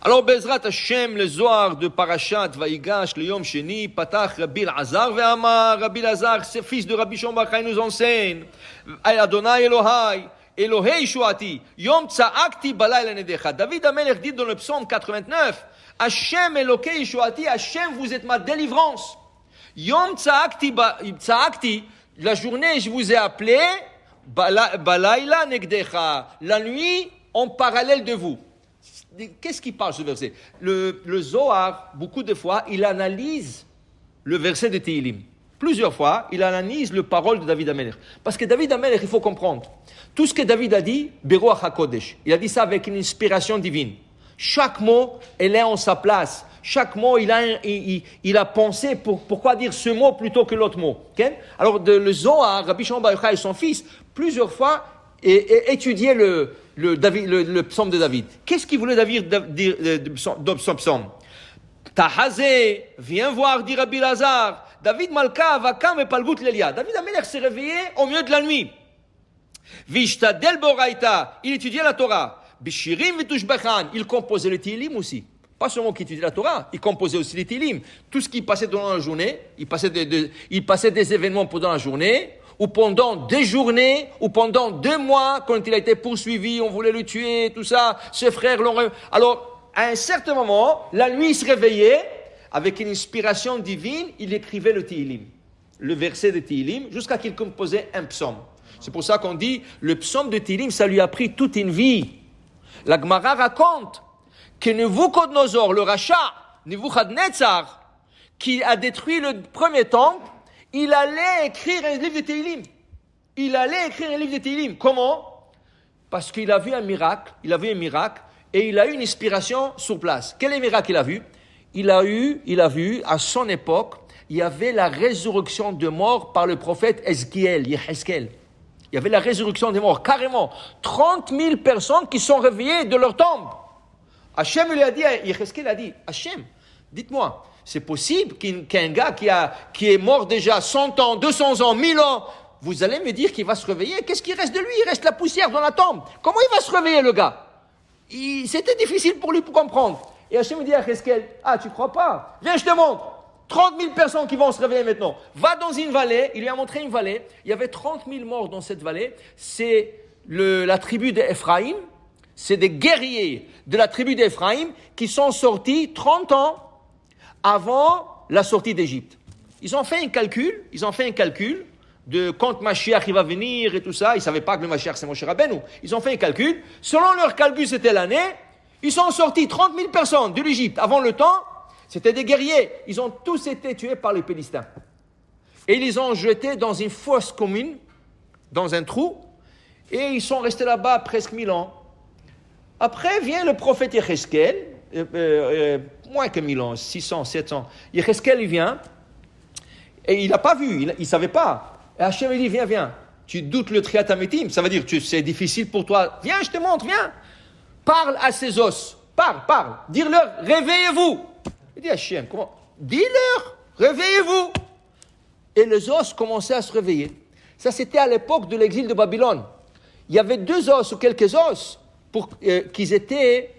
Alors, Bezrat Hashem, le Zohar de Parashat Vaïgash, le Yom Sheni, Patach Rabbi Lazar, Ve'amar, Rabbi Lazar, fils de Rabbi Shimon Bar Yochai, nous enseigne, Adonai Elohai, Elohei Shuati, Yom Tza'akti Balayla Nedecha. David Amelech dit dans le psaume 89, Hashem Elohei Shuati, Hashem, vous êtes ma délivrance. Yom Tza'akti, la journée, je vous ai appelé, Balayla Negdecha, la nuit, en parallèle de vous. Qu'est-ce qui parle ce verset? Le Zohar, beaucoup de fois, il analyse le verset de Tehillim. Plusieurs fois, il analyse le parole de David Amelech. Parce que David Amelech, il faut comprendre. Tout ce que David a dit, Beruach HaKodesh. Il a dit ça avec une inspiration divine. Chaque mot, il est en sa place. Chaque mot, il a pensé pourquoi dire ce mot plutôt que l'autre mot. Okay? Alors, le Zohar, Rabbi Shimon Bar Yochai et son fils, plusieurs fois, étudiaient le psaume de David. Qu'est-ce qu'il voulait dire dans son psaume? Tahazé, viens voir, dit Rabbi Lazar. David Malka, Vakam et Palgut Lelia. David Amelech s'est réveillé au milieu de la nuit. Vishtadel Boraita, il étudiait la Torah. Bishirim Vitushbachan, il composait le Tehillim aussi. Pas seulement qu'il étudiait la Torah, il composait aussi les Tehillim. Tout ce qui passait dans la journée, il passait des événements pendant la journée, ou pendant des journées, ou pendant 2 mois, quand il a été poursuivi, on voulait le tuer, tout ça, ses frères l'ont... Alors, à un certain moment, la nuit, il se réveillait, avec une inspiration divine, il écrivait le Tehillim, le verset de Tehillim, jusqu'à qu'il composait un psaume. C'est pour ça qu'on dit, le psaume de Tehillim, ça lui a pris toute une vie. La Gemara raconte que Nebuchadnezzar, le rachat, Nebuchadnezzar, qui a détruit le premier temple, il allait écrire un livre de Tehillim. Il allait écrire un livre de Tehillim. Comment? Parce qu'il a vu un miracle, et il a eu une inspiration sur place. Quel est le miracle qu'il a vu? Il a vu, à son époque, il y avait la résurrection de morts par le prophète Yehezkel. Il y avait la résurrection des morts, carrément. 30 000 personnes qui sont réveillées de leur tombe. Hachem lui a dit, Yehezkel a dit, Hachem, dites-moi, c'est possible qu'un gars qui est mort déjà 100 ans, 200 ans, 1000 ans, vous allez me dire qu'il va se réveiller? Qu'est-ce qui reste de lui? Il reste la poussière dans la tombe. Comment il va se réveiller, le gars? C'était difficile pour lui pour comprendre. Et Hachem me dit à Yehezkel, tu crois pas? Viens, je te montre. 30 000 personnes qui vont se réveiller maintenant. Va dans une vallée, il lui a montré une vallée, il y avait 30 000 morts dans cette vallée, c'est la tribu d'Ephraïm, c'est des guerriers de la tribu d'Ephraïm qui sont sortis 30 ans avant la sortie d'Égypte. Ils ont fait un calcul de quand Mashiach il va venir et tout ça, ils ne savaient pas que le Mashiach c'est Moshe Rabbeinu, ils ont fait un calcul, selon leur calcul c'était l'année, ils sont sortis 30 000 personnes de l'Égypte avant le temps. C'était des guerriers. Ils ont tous été tués par les Philistins. Et ils les ont jetés dans une fosse commune, dans un trou, et ils sont restés là-bas presque 1000 ans. Après vient le prophète Yehezkel, moins que 1000 ans, 600, 700. Yehezkel, il vient, et il n'a pas vu, il ne savait pas. Et Hachem lui dit, viens, tu doutes le triatamétim, ça veut dire que c'est difficile pour toi. Viens, je te montre, viens. Parle à ces os, parle. Dis-leur, réveillez-vous. Il dit Hachem, comment? Dis-leur, réveillez-vous. Et les os commençaient à se réveiller. Ça, c'était à l'époque de l'exil de Babylone. Il y avait 2 os ou quelques os qu'ils étaient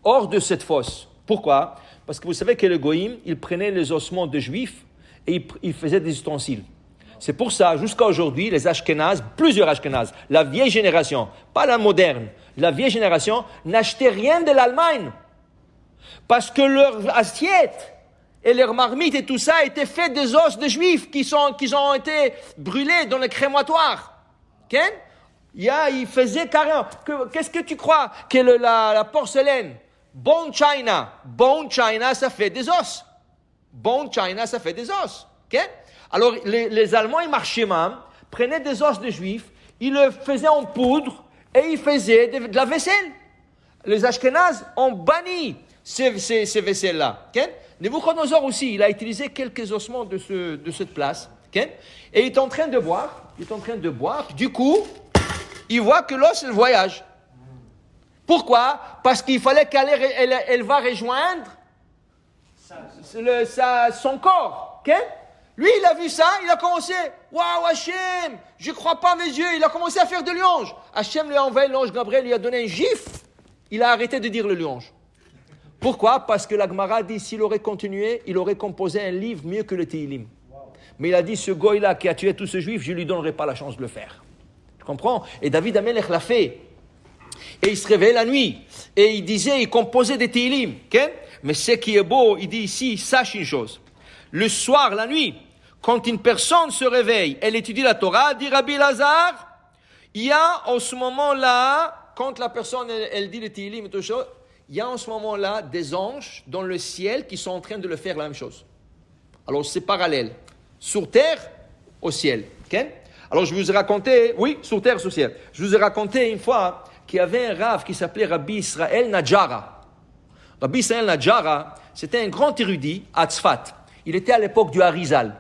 hors de cette fosse. Pourquoi? Parce que vous savez que le Goïm, il prenait les ossements de Juifs et il faisait des ustensiles. C'est pour ça, jusqu'à aujourd'hui, les Ashkénazes, plusieurs Ashkénazes, la vieille génération, pas la moderne, la vieille génération, n'achetaient rien de l'Allemagne. Parce que leurs assiettes et leurs marmites et tout ça étaient faits des os de juifs qui ont été brûlés dans le crématoire. Okay? Il faisait carrément. Qu'est-ce que tu crois que la porcelaine, Bone China, ça fait des os. Bone China, ça fait des os. Okay? Alors, les Allemands, ils marchaient même, prenaient des os de juifs, ils le faisaient en poudre et ils faisaient de la vaisselle. Les Ashkénazes ont banni ces vaisselles-là. Okay? Nebuchadnezzar aussi, il a utilisé quelques ossements de cette place. Okay? Et il est en train de boire. Du coup, il voit que l'os, elle voyage. Pourquoi? Parce qu'il fallait qu'elle va rejoindre son corps. Okay? Lui, il a vu ça, il a commencé, waouh, Hachem, je ne crois pas à mes yeux, il a commencé à faire de louanges. Hachem lui a envoyé l'ange Gabriel, lui a donné un gifle, il a arrêté de dire le louange. Pourquoi? Parce que la Gemara dit s'il aurait continué, il aurait composé un livre mieux que le Tehillim. Mais il a dit, ce goy-là qui a tué tous ces juifs, je ne lui donnerai pas la chance de le faire. Tu comprends? Et David Amelech l'a fait. Et il se réveillait la nuit. Et il disait, il composait des Tehillim. Okay? Mais ce qui est beau, il dit ici, sache une chose. Le soir, la nuit, quand une personne se réveille, elle étudie la Torah, dit Rabbi Lazare, il y a en ce moment-là, quand la personne, elle dit le Tehillim et tout ça, il y a en ce moment-là des anges dans le ciel qui sont en train de le faire la même chose. Alors c'est parallèle. Sur terre, au ciel. Okay? Alors je vous ai raconté, oui, sur terre, sur ciel. Je vous ai raconté une fois qu'il y avait un rave qui s'appelait Rabbi Israël Najara. Rabbi Israël Najara, c'était un grand érudit à Tzfat. Il était à l'époque du Harizal.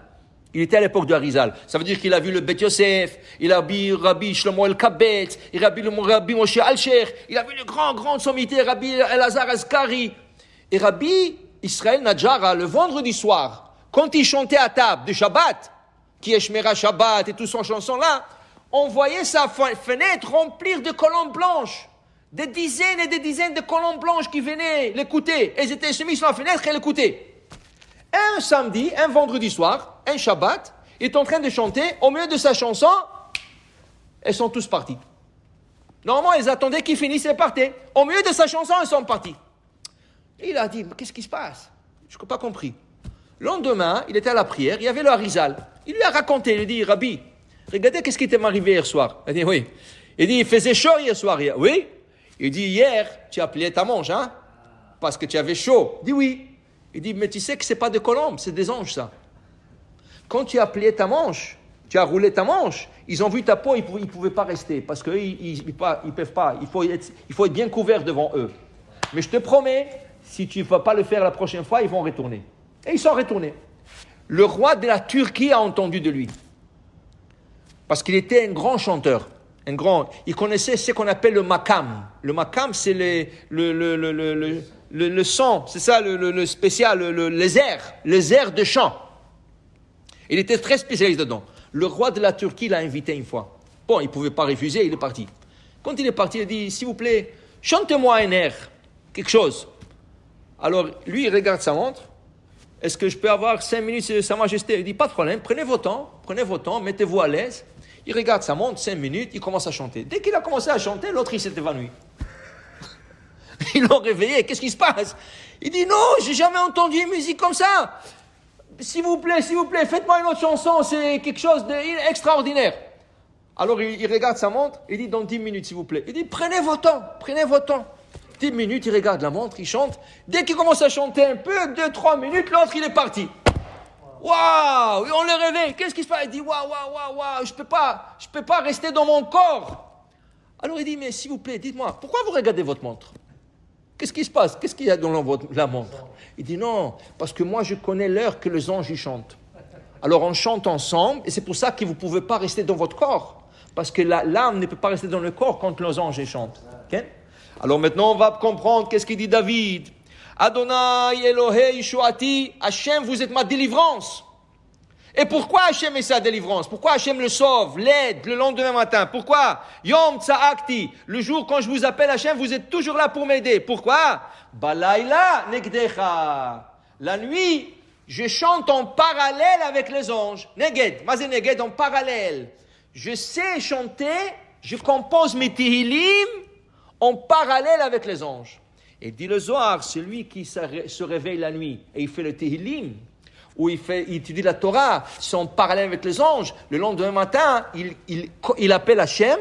Ça veut dire qu'il a vu le Bet Yosef, il a vu Rabbi Shlomo El-Kabetz, il a vu le Rabbi Moshe Alsher, il a vu le grand sommité Rabbi Elazar Azkari. Et Rabbi Israël Najara, le vendredi soir, quand il chantait à table de Shabbat, qui est Shmera Shabbat et tout son chanson-là, on voyait sa fenêtre remplir de colombes blanches. Des dizaines et des dizaines de colombes blanches qui venaient l'écouter. Elles étaient mis sur la fenêtre et l'écoutaient. Un samedi, un vendredi soir, un Shabbat, il est en train de chanter. Au milieu de sa chanson, elles sont tous parties. Normalement, elles attendaient qu'il finisse et partaient. Au milieu de sa chanson, elles sont parties. Et il a dit, mais qu'est-ce qui se passe? Je n'ai pas compris. Le lendemain, il était à la prière, il y avait le Harizal. Il lui a raconté, il dit, Rabbi, regardez qu'est-ce qui t'est arrivé hier soir. Il dit, oui. Il dit, il faisait chaud hier soir. Oui. Il dit, hier, tu as plié ta manche, hein? Parce que tu avais chaud. Il dit, oui. Il dit, mais tu sais que ce n'est pas des colombes, c'est des anges, ça. Quand tu as plié ta manche, tu as roulé ta manche, ils ont vu ta peau, ils ne pouvaient pas rester. Parce qu'eux, ils ne peuvent pas. Il faut être bien couvert devant eux. Mais je te promets, si tu ne vas pas le faire la prochaine fois, ils vont retourner. Et ils sont retournés. Le roi de la Turquie a entendu de lui. Parce qu'il était un grand chanteur. Il connaissait ce qu'on appelle le makam. Le makam, c'est le son, c'est ça le spécial, les airs de chant. Il était très spécialiste dedans. Le roi de la Turquie l'a invité une fois. Bon, il ne pouvait pas refuser, il est parti. Quand il est parti, il a dit, s'il vous plaît, chantez-moi un air, quelque chose. Alors, lui, il regarde sa montre. Est-ce que je peux avoir 5 minutes, Sa Majesté? Il dit, pas de problème, prenez vos temps, mettez-vous à l'aise. Il regarde sa montre, 5 minutes, il commence à chanter. Dès qu'il a commencé à chanter, l'autre, il s'est évanoui. Ils l'ont réveillé, qu'est-ce qui se passe? Il dit, non, j'ai jamais entendu une musique comme ça. S'il vous plaît, faites-moi une autre chanson, c'est quelque chose d'extraordinaire. Alors, il regarde sa montre, il dit, dans 10 minutes, s'il vous plaît. Il dit, prenez votre temps. 10 minutes, il regarde la montre, il chante. Dès qu'il commence à chanter un peu, 2-3 minutes, l'autre, il est parti. Waouh! On le réveille. Qu'est-ce qui se passe? Il dit, waouh, je peux pas rester dans mon corps. Alors, il dit, mais s'il vous plaît, dites-moi, pourquoi vous regardez votre montre? Qu'est-ce qui se passe? Qu'est-ce qu'il y a dans la montre? Il dit, non, parce que moi, je connais l'heure que les anges y chantent. Alors, on chante ensemble, et c'est pour ça que vous ne pouvez pas rester dans votre corps. Parce que l'âme ne peut pas rester dans le corps quand les anges y chantent. Okay? Alors maintenant, on va comprendre qu'est-ce qu'il dit David. Adonai Elohei Yeshuati, Hachem, vous êtes ma délivrance. Et pourquoi Hachem est sa délivrance? Pourquoi Hachem le sauve, l'aide le lendemain matin? Pourquoi? Yom Tsa'akti, le jour quand je vous appelle Hachem, vous êtes toujours là pour m'aider. Pourquoi? Balayla Negdecha. La nuit, je chante en parallèle avec les anges. Neged, Mazé Neged, en parallèle. Je sais chanter, je compose mes Tehillim en parallèle avec les anges. Et dit le Zohar, celui qui se réveille la nuit et il fait le Tehillim, ou il étudie la Torah, c'est en parallèle avec les anges. Le lendemain matin, il appelle Hachem,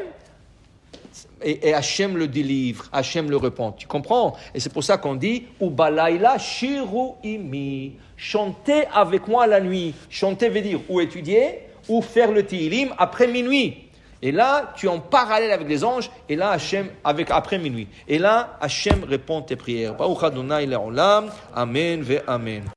et Hachem le délivre, Hachem le répond. Tu comprends? Et c'est pour ça qu'on dit, Ubalayla shiru imi, chantez avec moi la nuit. Chanter veut dire ou étudier, ou faire le Tehillim après minuit. Et là, tu es en parallèle avec les anges, et là, Hachem, après minuit. Et là, Hachem répond tes prières. Baruch Adonai le'olam, Amen ve Amen.